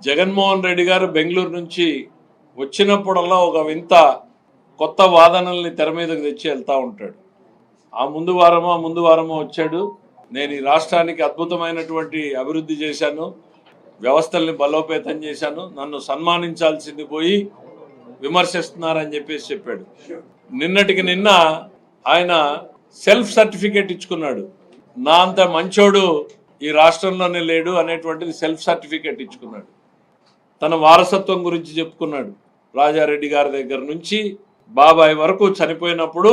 జగన్మోహన్ రెడ్డి గారు బెంగళూరు నుంచి వచ్చినప్పుడల్లా ఒక వింత కొత్త వాదనల్ని తెర మీదకి తెచ్చి వెళ్తూ ఉంటాడు. ఆ ముందు వారమో వచ్చాడు, నేను ఈ రాష్ట్రానికి అద్భుతమైనటువంటి అభివృద్ధి చేశాను, వ్యవస్థల్ని బలోపేతం చేశాను, నన్ను సన్మానించాల్సింది పోయి విమర్శిస్తున్నారని చెప్పాడు. నిన్నటికి నిన్న ఆయన సెల్ఫ్ సర్టిఫికేట్ ఇచ్చుకున్నాడు. నా అంత మంచోడు ఈ రాష్ట్రంలోనే లేడు అనేటువంటిది సెల్ఫ్ సర్టిఫికేట్ ఇచ్చుకున్నాడు. తన వారసత్వం గురించి చెప్పుకున్నాడు. రాజారెడ్డి గారి దగ్గర నుంచి బాబాయ్ వరకు చనిపోయినప్పుడు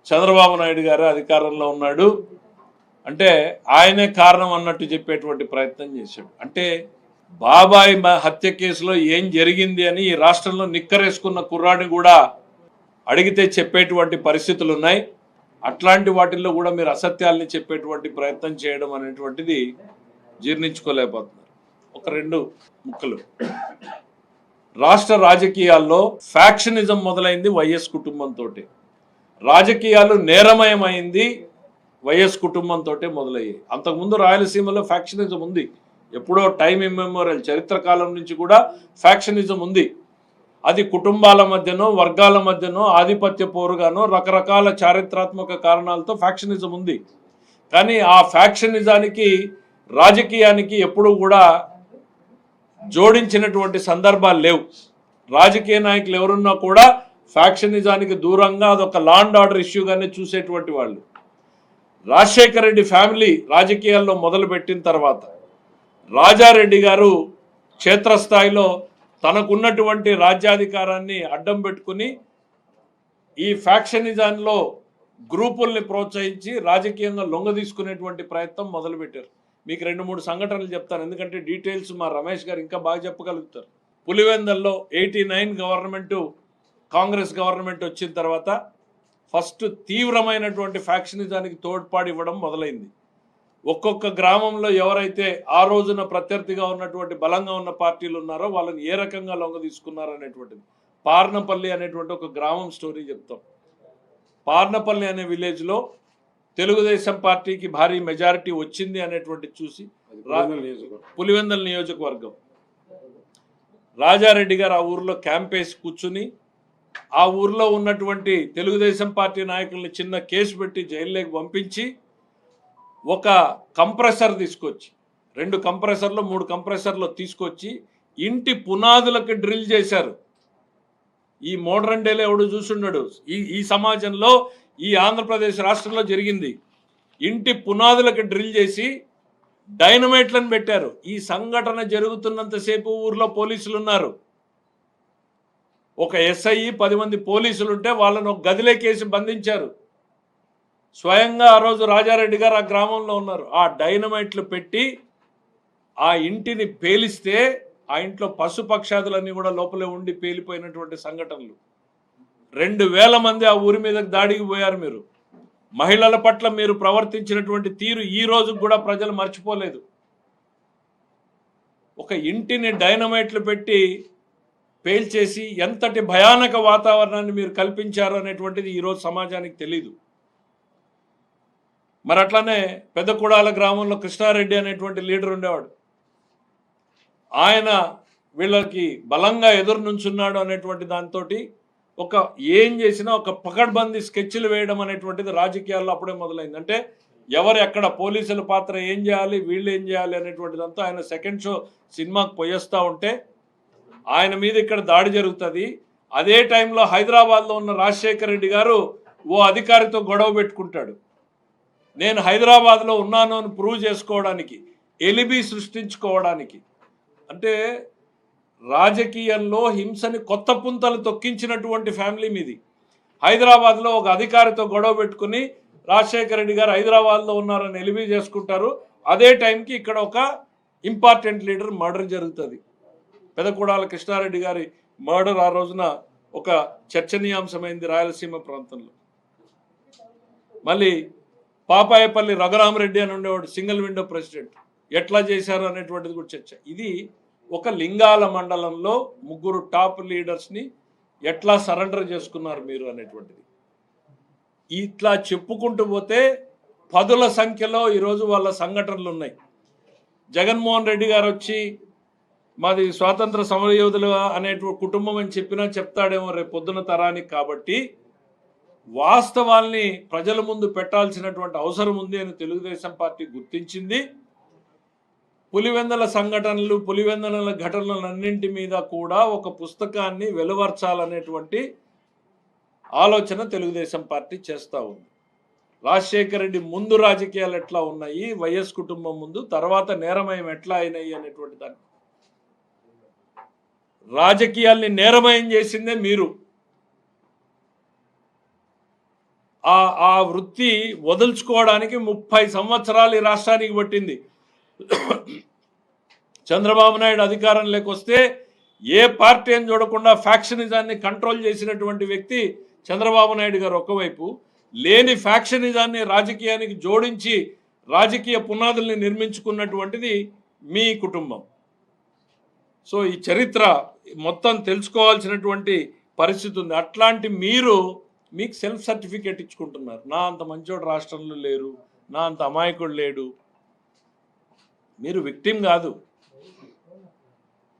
చంద్రబాబు నాయుడు గారు అధికారంలో ఉన్నాడు అంటే ఆయనే కారణం అన్నట్టు చెప్పేటువంటి ప్రయత్నం చేశాడు. అంటే బాబాయ్ హత్య కేసులో ఏం జరిగింది అని ఈ రాష్ట్రంలో నిక్కరేసుకున్న కుర్రాడిని కూడా అడిగితే చెప్పేటువంటి పరిస్థితులు ఉన్నాయి. అట్లాంటి వాటిల్లో కూడా మీరు అసత్యాల్ని చెప్పేటువంటి ప్రయత్నం చేయడం అనేటువంటిది జీర్ణించుకోలేకపోతున్నారు. ఒక రెండు ముక్కలు. రాష్ట్ర రాజకీయాల్లో ఫ్యాక్షనిజం మొదలైంది వైఎస్ కుటుంబంతో. రాజకీయాలు నేరమయమైంది వైఎస్ కుటుంబంతో మొదలయ్యాయి. అంతకుముందు రాయలసీమలో ఫ్యాక్షనిజం ఉంది, ఎప్పుడో టైమ్ ఇమ్మెమోరియల్ చరిత్ర కాలం నుంచి కూడా ఫ్యాక్షనిజం ఉంది. అది కుటుంబాల మధ్యనో వర్గాల మధ్యనో ఆధిపత్య పోరుగానో రకరకాల చారిత్రాత్మక కారణాలతో ఫ్యాక్షనిజం ఉంది. కానీ ఆ ఫ్యాక్షనిజానికి రాజకీయానికి ఎప్పుడూ కూడా జోడించినటువంటి సందర్భాలు లేవు. రాజకీయ నాయకులు ఎవరున్నా కూడా ఫ్యాక్షనిజానికి దూరంగా అదొక లా అండ్ ఆర్డర్ ఇష్యూగానే చూసేటువంటి వాళ్ళు. రాజశేఖర రెడ్డి ఫ్యామిలీ రాజకీయాల్లో మొదలుపెట్టిన తర్వాత రాజారెడ్డి గారు క్షేత్రస్థాయిలో తనకున్నటువంటి రాజ్యాధికారాన్ని అడ్డం పెట్టుకుని ఈ ఫ్యాక్షనిజాన్లో గ్రూపుల్ని ప్రోత్సహించి రాజకీయంగా లొంగ తీసుకునేటువంటి ప్రయత్నం మొదలుపెట్టారు. మీకు 2-3 సంఘటనలు చెప్తాను, ఎందుకంటే డీటెయిల్స్ మా రమేష్ గారు ఇంకా బాగా చెప్పగలుగుతారు. పులివెందల్లో 89 గవర్నమెంటు కాంగ్రెస్ గవర్నమెంట్ వచ్చిన తర్వాత ఫస్ట్ తీవ్రమైనటువంటి ఫ్యాక్షనిజానికి తోడ్పాటు ఇవ్వడం మొదలైంది. ఒక్కొక్క గ్రామంలో ఎవరైతే ఆ రోజున ప్రత్యర్థిగా ఉన్నటువంటి బలంగా ఉన్న పార్టీలు ఉన్నారో వాళ్ళని ఏ రకంగా లొంగ తీసుకున్నారు అనేటువంటిది. పార్నపల్లి అనేటువంటి ఒక గ్రామం స్టోరీ చెప్తాం. పార్నపల్లి అనే విలేజ్లో తెలుగుదేశం పార్టీకి భారీ మెజారిటీ వచ్చింది అనేటువంటి చూసి పులివెందల నియోజకవర్గం రాజారెడ్డి గారు ఆ ఊర్లో క్యాంప్ వేసి కూర్చుని ఆ ఊర్లో ఉన్నటువంటి తెలుగుదేశం పార్టీ నాయకుల్ని చిన్న కేసు పెట్టి జైల్లోకి పంపించి ఒక కంప్రెసర్ తీసుకొచ్చి 2 కంప్రెసర్లు 3 కంప్రెసర్లు తీసుకొచ్చి ఇంటి పునాదులకు డ్రిల్ చేశారు. ఈ మోడర్న్ డేలో ఎవడు చూసున్నాడు? ఈ సమాజంలో ఈ ఆంధ్రప్రదేశ్ రాష్ట్రంలో జరిగింది. ఇంటి పునాదులకు డ్రిల్ చేసి డైనమైట్లను పెట్టారు. ఈ సంఘటన జరుగుతున్నంతసేపు ఊర్లో పోలీసులు ఉన్నారు. ఒక ఎస్ఐ 10 మంది పోలీసులు ఉంటే వాళ్ళను ఒక గదిలోకేసి బంధించారు. స్వయంగా ఆ రోజు రాజారెడ్డి గారు ఆ గ్రామంలో ఉన్నారు. ఆ డైనమైట్లు పెట్టి ఆ ఇంటిని పేలిస్తే ఆ ఇంట్లో పశుపక్షాదులన్నీ కూడా లోపలే ఉండి పేలిపోయినటువంటి సంఘటనలు. 2000 మంది ఆ ఊరి మీద దాడికి పోయారు. మీరు మహిళల పట్ల మీరు ప్రవర్తించినటువంటి తీరు ఈ రోజు కూడా ప్రజలు మర్చిపోలేదు. ఒక ఇంటిని డైనమైట్లు పెట్టి పేల్చేసి ఎంతటి భయానక వాతావరణాన్ని మీరు కల్పించారు అనేటువంటిది ఈరోజు సమాజానికి తెలీదు. మరి అట్లానే పెద్దకూడాల గ్రామంలో కృష్ణారెడ్డి అనేటువంటి లీడర్ ఉండేవాడు. ఆయన వీళ్ళకి బలంగా ఎదురు నుంచున్నాడు అనేటువంటి దాంతో ఒక ఏం చేసినా ఒక పకడ్బందీ స్కెచ్లు వేయడం అనేటువంటిది రాజకీయాల్లో అప్పుడే మొదలైంది. అంటే ఎవరు ఎక్కడ పోలీసుల పాత్ర ఏం చేయాలి, వీళ్ళు ఏం చేయాలి అనేటువంటిదంతా ఆయన సెకండ్ షో సినిమాకి పోయేస్తూ ఉంటే ఆయన మీద ఇక్కడ దాడి జరుగుతుంది. అదే టైంలో హైదరాబాద్లో ఉన్న రాజశేఖర రెడ్డి గారు ఓ అధికారితో గొడవ పెట్టుకుంటాడు. నేను హైదరాబాద్లో ఉన్నాను అని ప్రూవ్ చేసుకోవడానికి, ఎలిబి సృష్టించుకోవడానికి. అంటే రాజకీయంలో హింసని కొత్త పుంతలు తొక్కించినటువంటి ఫ్యామిలీ మీది. హైదరాబాద్లో ఒక అధికారితో గొడవ పెట్టుకుని రాజశేఖర రెడ్డి గారు హైదరాబాద్లో ఉన్నారని ఎలిబి చేసుకుంటారు. అదే టైంకి ఇక్కడ ఒక ఇంపార్టెంట్ లీడర్ మర్డర్ జరుగుతుంది. పెదకూడాల కృష్ణారెడ్డి గారి మర్డర్ ఆ రోజున ఒక చర్చనీయాంశమైంది రాయలసీమ ప్రాంతంలో. మళ్ళీ పాపాయపల్లి రఘురామరెడ్డి అని ఉండేవాడు, సింగిల్ విండో ప్రెసిడెంట్, ఎట్లా చేశారు అనేటువంటిది కూడా చర్చ. ఇది ఒక లింగాల మండలంలో 3 టాప్ లీడర్స్ని ఎట్లా సరెండర్ చేసుకున్నారు మీరు అనేటువంటిది. ఇట్లా చెప్పుకుంటూ పోతే 10ల సంఖ్యలో ఈరోజు వాళ్ళ సంఘటనలు ఉన్నాయి. జగన్మోహన్ రెడ్డి గారు వచ్చి మాది స్వాతంత్ర సమరయోధులు అనే కుటుంబం అని చెప్పినా చెప్తాడేమో రేపు పొద్దున తరానికి. కాబట్టి వాస్తవాల్ని ప్రజల ముందు పెట్టాల్సినటువంటి అవసరం ఉంది అని తెలుగుదేశం పార్టీ గుర్తించింది. పులివెందల సంఘటనలు, పులివెందల ఘటనలన్నింటి మీద కూడా ఒక పుస్తకాన్ని వెలువర్చాలనేటువంటి ఆలోచన తెలుగుదేశం పార్టీ చేస్తూ ఉంది. రాజశేఖర రెడ్డి ముందు రాజకీయాలు ఎట్లా ఉన్నాయి, వైఎస్ కుటుంబం ముందు, తర్వాత నేరమయం ఎట్లా అయినాయి అనేటువంటి దాన్ని, రాజకీయాల్ని నేరమయం చేసిందే మీరు. ఆ వృత్తి వదులుచుకోవడానికి 30 సంవత్సరాలు ఈ రాష్ట్రానికి పట్టింది. చంద్రబాబు నాయుడు అధికారం లేకొస్తే ఏ పార్టీ అని చూడకుండా ఫ్యాక్షనిజాన్ని కంట్రోల్ చేసినటువంటి వ్యక్తి చంద్రబాబు నాయుడు గారు. ఒకవైపు లేని ఫ్యాక్షనిజాన్ని రాజకీయానికి జోడించి రాజకీయ పునాదుల్ని నిర్మించుకున్నటువంటిది మీ కుటుంబం. సో ఈ చరిత్ర మొత్తం తెలుసుకోవాల్సినటువంటి పరిస్థితి ఉంది. అట్లాంటి మీరు మీకు సెల్ఫ్ సర్టిఫికేట్ ఇచ్చుకుంటున్నారు. నా అంత మంచోడు రాష్ట్రంలో లేరు, నా అంత అమాయకుడు లేడు. మీరు విక్టిమ్ కాదు,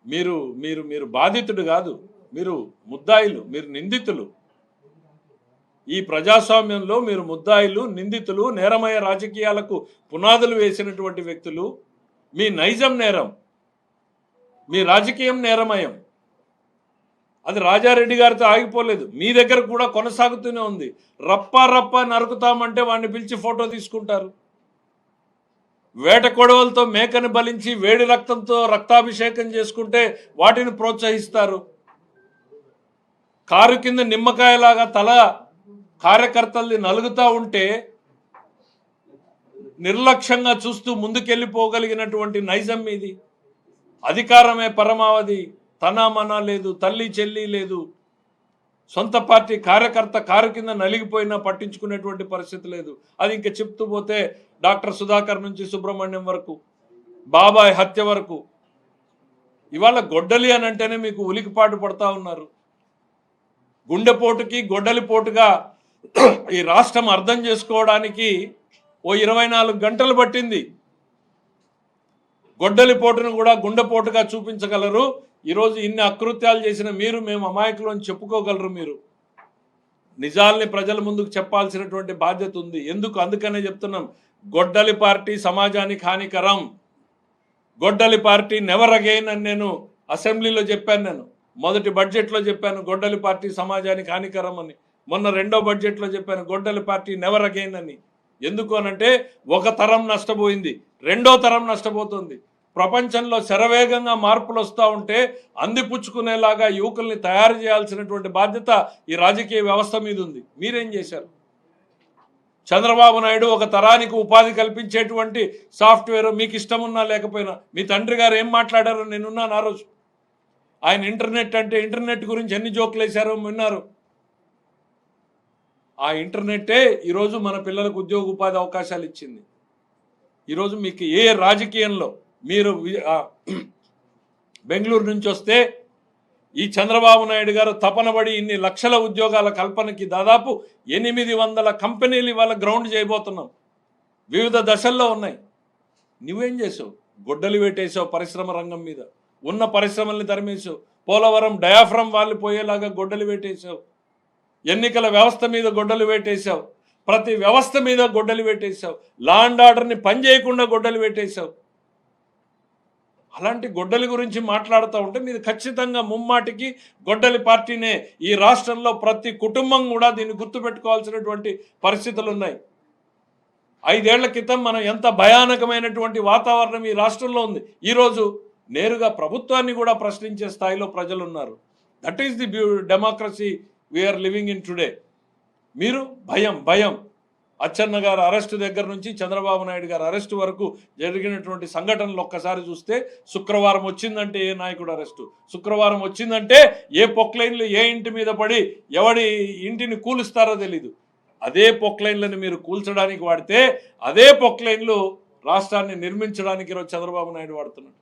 మీరు మీరు మీరు బాధితుడు కాదు, మీరు ముద్దాయిలు, మీరు నిందితులు. ఈ ప్రజాస్వామ్యంలో మీరు ముద్దాయిలు, నిందితులు, నేరమయ రాజకీయాలకు పునాదులు వేసినటువంటి వ్యక్తులు. మీ నైజం నేరం, మీ రాజకీయం నేరమయం. అది రాజారెడ్డి గారితో ఆగిపోలేదు, మీ దగ్గర కూడా కొనసాగుతూనే ఉంది. రప్పా రప్పా నరుకుతామంటే వాడిని పిలిచి ఫోటో తీసుకుంటారు. వేట కొడవలతో మేకని బలించి వేడి రక్తంతో రక్తాభిషేకం చేసుకుంటే వాటిని ప్రోత్సహిస్తారు. కారు కింద నిమ్మకాయలాగా తల కార్యకర్తల్ని నలుగుతూ ఉంటే నిర్లక్ష్యంగా చూస్తూ ముందుకెళ్ళిపోగలిగినటువంటి నైజం మీది. అధికారమే పరమావధి, తనామనా లేదు, తల్లి చెల్లి లేదు. సొంత పార్టీ కార్యకర్త కారు కింద నలిగిపోయినా పట్టించుకునేటువంటి పరిస్థితి లేదు. అది ఇంకా చెప్తూ పోతే డాక్టర్ సుధాకర్ నుంచి సుబ్రహ్మణ్యం వరకు, బాబాయ్ హత్య వరకు. ఇవాళ గొడ్డలి అని అంటేనే మీకు ఉలికిపాటు పడతా ఉన్నారు. గుండెపోటుకి గొడ్డలిపోటుగా ఈ రాష్ట్రం అర్థం చేసుకోవడానికి ఓ 24 గంటలు పట్టింది. గొడ్డలిపోటును కూడా గుండెపోటుగా చూపించగలరు. ఈరోజు ఇన్ని అకృత్యాలు చేసిన మీరు మేము అమాయకులు అని చెప్పుకోగలరు. మీరు నిజాల్ని ప్రజల ముందుకు చెప్పాల్సినటువంటి బాధ్యత ఉంది. అందుకనే చెప్తున్నాం, గొడ్డలి పార్టీ సమాజానికి హానికరం. గొడ్డలి పార్టీ నెవర్ అగైన్ అని నేను అసెంబ్లీలో చెప్పాను. నేను మొదటి బడ్జెట్లో చెప్పాను గొడ్డలి పార్టీ సమాజానికి హానికరం అని. మొన్న రెండో బడ్జెట్లో చెప్పాను గొడ్డలి పార్టీ నెవర్ అగైన్ అని. ఎందుకు అనంటే ఒక తరం నష్టపోయింది, రెండో తరం నష్టపోతుంది. ప్రపంచంలో శరవేగంగా మార్పులు వస్తూ ఉంటే అందిపుచ్చుకునేలాగా యువకుల్ని తయారు చేయాల్సినటువంటి బాధ్యత ఈ రాజకీయ వ్యవస్థ మీద ఉంది. మీరేం చేశారు? చంద్రబాబు నాయుడు ఒక తరానికి ఉపాధి కల్పించేటువంటి సాఫ్ట్వేర్ మీకు ఇష్టం ఉన్నా లేకపోయినా, మీ తండ్రి గారు ఏం మాట్లాడారో నేనున్నాను ఆ రోజు. ఆయన ఇంటర్నెట్ అంటే ఇంటర్నెట్ గురించి ఎన్ని జోకులు వేశారో విన్నారు. ఆ ఇంటర్నెట్టే ఈరోజు మన పిల్లలకు ఉద్యోగ ఉపాధి అవకాశాలు ఇచ్చింది. ఈరోజు మీకు ఏ రాజకీయంలో మీరు బెంగళూరు నుంచి వస్తే ఈ చంద్రబాబు నాయుడు గారు తపనబడి ఇన్ని లక్షల ఉద్యోగాల కల్పనకి దాదాపు 800 కంపెనీలు ఇవాళ గ్రౌండ్ చేయబోతున్నాం. వివిధ దశల్లో ఉన్నాయి. నువ్వేం చేసావు? గొడ్డలి పెట్టేసావు పరిశ్రమ రంగం మీద. ఉన్న పరిశ్రమల్ని తరిమేసావు. పోలవరం డయాఫ్రమ్ వాళ్ళు పోయేలాగా గొడ్డలి పెట్టేశావు. ఎన్నికల వ్యవస్థ మీద గొడ్డలు పెట్టేశావు. ప్రతి వ్యవస్థ మీద గొడ్డలి పెట్టేశావు. లా అండ్ ఆర్డర్ని పనిచేయకుండా గొడ్డలి పెట్టేశావు. అలాంటి గొడ్డలి గురించి మాట్లాడుతూ ఉంటే మీరు ఖచ్చితంగా ముమ్మాటికి గొడ్డలి పార్టీనే. ఈ రాష్ట్రంలో ప్రతి కుటుంబం కూడా దీన్ని గుర్తుపెట్టుకోవాల్సినటువంటి పరిస్థితులు ఉన్నాయి. 5 ఏళ్ల క్రితం మనం ఎంత భయానకమైనటువంటి వాతావరణం ఈ రాష్ట్రంలో ఉంది. ఈరోజు నేరుగా ప్రభుత్వాన్ని కూడా ప్రశ్నించే స్థాయిలో ప్రజలు ఉన్నారు. That is the democracy we are living in today. మీరు భయం అచ్చెన్న గారు అరెస్టు దగ్గర నుంచి చంద్రబాబు నాయుడు గారు అరెస్టు వరకు జరిగినటువంటి సంఘటనలు ఒక్కసారి చూస్తే, శుక్రవారం వచ్చిందంటే ఏ నాయకుడు అరెస్టు, శుక్రవారం వచ్చిందంటే ఏ పొక్లైన్లు ఏ ఇంటి మీద పడి ఎవడి ఇంటిని కూలుస్తారో తెలీదు. అదే పొక్లైన్లను మీరు కూల్చడానికి వాడితే అదే పొక్లైన్లు రాష్ట్రాన్ని నిర్మించడానికి ఈరోజు చంద్రబాబు నాయుడు వాడుతున్నాడు.